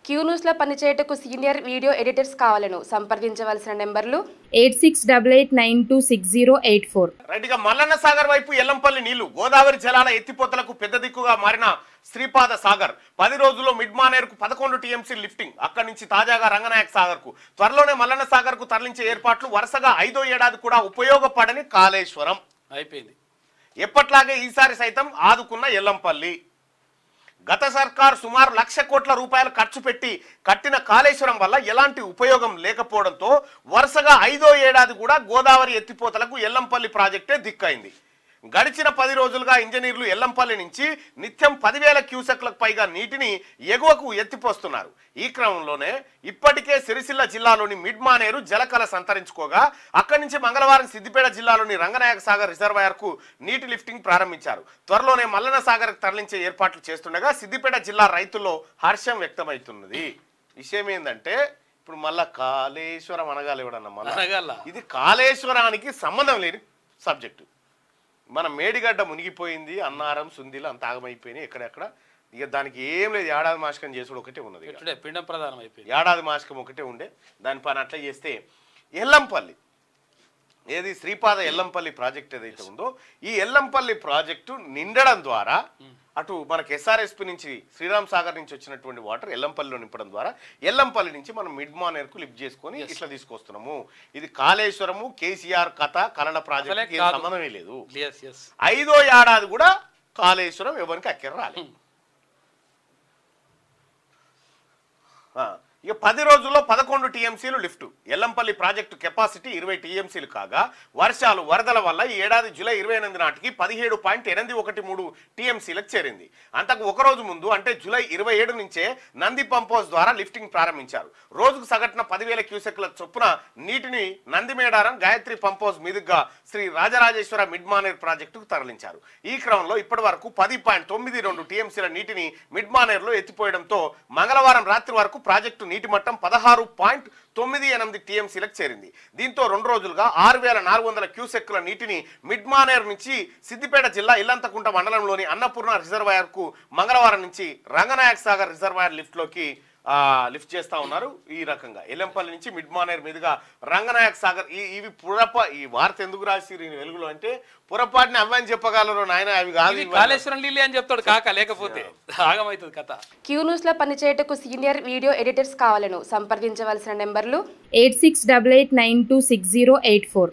Q news లో పనిచేయటకు senior video editors కావాలను సంప్రదించవలసిన నెంబర్లు 8688926084. రైట్గా మల్లన్న సాగర్ వైపు ఎల్లంపల్లి నీళ్లు గోదావరి జలాల ఎత్తిపోతలకు పెద్ద దిక్కుగా మారిన శ్రీపాద సాగర్ 10 రోజుల్లో మిడ్ మానేరుకు 11 టీఎంసీ లిఫ్టింగ్, అక్కడి నుంచి తాజాగా రంగనాయక సాగర్ కు త్వరలోనే మల్లన్న సాగర్ కు తరలించే ఏర్పాట్లు వరుసగా 5వ ఏడాది కూడా ఉపయోగపడని కాళేశ్వరం అయిపోయింది. ఎప్పట్లాగే ఈసారి సైతం ఆదుకున్న ఎల్లంపల్లి. గత సర్కార్ సుమారు 1,00,000 కోట్ల రూపాయలు ఖర్చు పెట్టి కట్టిన కాళేశ్వరం వల్ల ఎలాంటి ఉపయోగం లేకపోవడంతో వరుసగా 5వ ఏడాది కూడా గోదావరి ఎత్తిపోతలకు ఎల్లంపల్లి ప్రాజెక్టే దిక్కైంది. గడిచిన 10 రోజులుగా ఇంజనీర్లు ఎల్లంపల్లి నుంచి నిత్యం 10,000 క్యూసెక్లకు పైగా నీటిని ఎగువకు ఎత్తిపోస్తున్నారు. ఈ క్రమంలోనే ఇప్పటికే సిరిసిల్ల జిల్లాలోని మిడ్ మానేరు జలకళ సంతరించుకోగా అక్కడి నుంచి మంగళవారం సిద్దిపేట జిల్లాలోని రంగనాయక సాగర్ రిజర్వాయర్ కు నీటి లిఫ్టింగ్ ప్రారంభించారు. త్వరలోనే మల్లన్న సాగర్ తరలించే ఏర్పాట్లు చేస్తుండగా సిద్దిపేట జిల్లా రైతుల్లో హర్షం వ్యక్తమవుతున్నది. విషయం ఏంటంటే ఇప్పుడు మళ్ళా కాళేశ్వరం అనగాలి ఎవడన్నా మళ్ళా ఇది కాళేశ్వరానికి సంబంధం లేని సబ్జెక్టు. మన మేడిగడ్డ మునిగిపోయింది, అన్నారం సుందీలు అంత ఆగమైపోయినాయి ఎక్కడెక్కడ. ఇక దానికి ఏం లేదు, ఏడాది మాసికం చేసుడు ఒకటే ఉన్నది, పిండం ప్రధానం అయిపోయింది. ఏడాది మాసికం ఒకటే ఉండే దాని పని అట్లా చేస్తే ఎల్లంపల్లి ఏది శ్రీపాద ఎల్లంపల్లి ప్రాజెక్ట్ ఏదైతే ఉందో ఈ ఎల్లంపల్లి ప్రాజెక్టు నిండడం ద్వారా అటు మనకి ఎస్ఆర్ఎస్పి నుంచి శ్రీరామ్ సాగర్ నుంచి వచ్చినటువంటి వాటర్ ఎల్లంపల్లిలో నింపడం ద్వారా ఎల్లంపల్లి నుంచి మనం మిడ్ మానేర్కు లిఫ్ట్ చేసుకొని ఇట్లా తీసుకొస్తున్నాము. ఇది కాళేశ్వరము కేసీఆర్ కథ కన్నడ ప్రాజెక్ట్ సంబంధమే లేదు. 5వ ఏడాది కూడా కాళేశ్వరం ఎవరికి అక్కర రాలేదు. ఇక 10 రోజుల్లో 11 టీఎంసీలు లిఫ్ట్. ఎల్లంపల్లి ప్రాజెక్టు కెపాసిటీ 20 టీఎంసీలు కాగా వర్షాలు వరదల వల్ల ఈ ఏడాది జూలై 28 నాటికి 17.813 టీఎంసీలకు చేరింది. అంతకు ఒక రోజు ముందు అంటే జూలై 27 నుంచే నంది పంప్ హౌస్ ద్వారా లిఫ్టింగ్ ప్రారంభించారు. రోజుకు సగటున 10,000 క్యూసెక్ల చొప్పున నీటిని నందిమేడారం గాయత్రి పంప్ హౌస్ మీదుగా శ్రీ రాజరాజేశ్వర మిడ్ మానేర్ ప్రాజెక్టుకు తరలించారు. ఈ క్రమంలో ఇప్పటి వరకు 10.92 టీఎంసీల నీటిని మిడ్ మానేర్లో ఎత్తిపోయడంతో మంగళవారం రాత్రి వరకు ప్రాజెక్టు నీటి మట్టం 16.98 టీఎంసీలకు చేరింది. దీంతో 2 రోజులుగా 6,400 క్యూసెక్కుల నీటిని మిడ్ మానేర్ నుంచి సిద్దిపేట జిల్లా ఇల్లంతకుంట మండలంలోని అన్నపూర్ణ రిజర్వాయర్ కు మంగళవారం నుంచి రంగనాయక సాగర్ రిజర్వాయర్ లిఫ్ట్ చేస్తా ఉన్నారు. ఈ రకంగా ఎల్లంపల్లి నుంచి మిడ్ మానేర్ మీదుగా రంగనాయక సాగర్ ఇవి ఈ వార్త ఎందుకు రాసిరు వెలుగులో అంటే పొరపాటుని అవ్వని చెప్పగలరు నాయన, అవి కాదు కాళేశ్వరం నీళ్ళు అని చెప్తాడు కాక, లేకపోతే ఆగమవుతుంది కథ. క్యూ న్యూస్ లో పనిచేయటకు సీనియర్ వీడియో ఎడిటర్స్ కావాలను సంప్రదించవలసిన నెంబర్లు 8688926084.